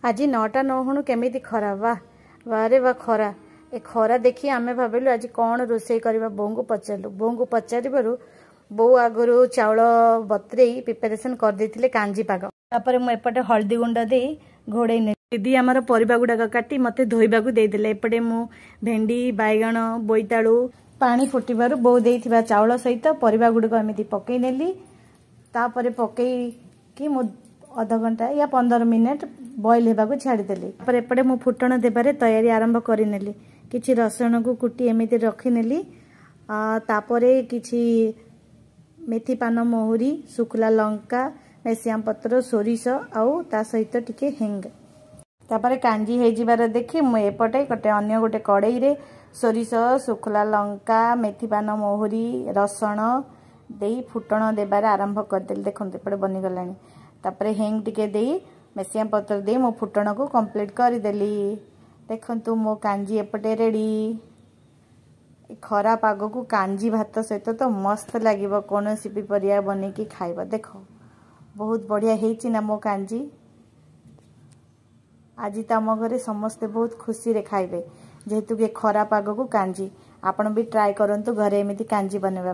आज 9टा 9 हुणु केमिति खरा वाह वारे वाह खरा ए खरा देखी आमे भाविलु आज कौन रोषे करबा बोंगु पचारलु बोंगु पचारिबारु बो आगरु चाउल बतरेई प्रिपरेशन कर देथिले कांजी पाग तापर मु एपटे हल्दी गुंड दे घोड़े ने दीदी आमर परिबा गुडा काटी मते धोइबाकू दे देले एपटे मु भेंडी बैगण बोईताळू पानी फुटिबारु बो देइथिबा चाउल सहित परिबा गुडको एमिति पकई नेली तापर पकई कि मु आधा घंटा या 15 मिनट बॉयल हेबाकू छाड़ी देली पर एपटे मु फुटण देबारे तयारी आरंभ करि नेली किछि रसुण को कुटी एमिति रखि नेली तापरे किछि मेथी पान मोहरी सुखला लंका मेसियाम पत्र सोरिष आउ ता सहित टिके हेंग तापरे कांजी हे जिबार देखि मु एपटे गोटे अन्य गोटे कड़ाई रे सोरिष सुखला लंका मेथी पान मोहरी रसुण देई फुटण देबार आरंभ कर देली देखंत एपटे बनि गलानी तापरे हेंग टिके देई मेसियाम पत्र दे मो फुटण को कंप्लीट कर देली देखंतु मो कांजी एपटे रेडी खरा पाग को कांजी भात सहित तो मस्त लगे कौन सी भी परिया बने की खाइबा देख बहुत बढ़िया हेची ना मो कांजी आज तो आम घरे समस्ते बहुत खुशी रे खाइबे जेहेतु के खरा पाग को कांजी आपण भी ट्राई करंतु घरे एमिति कांजी बनेबा।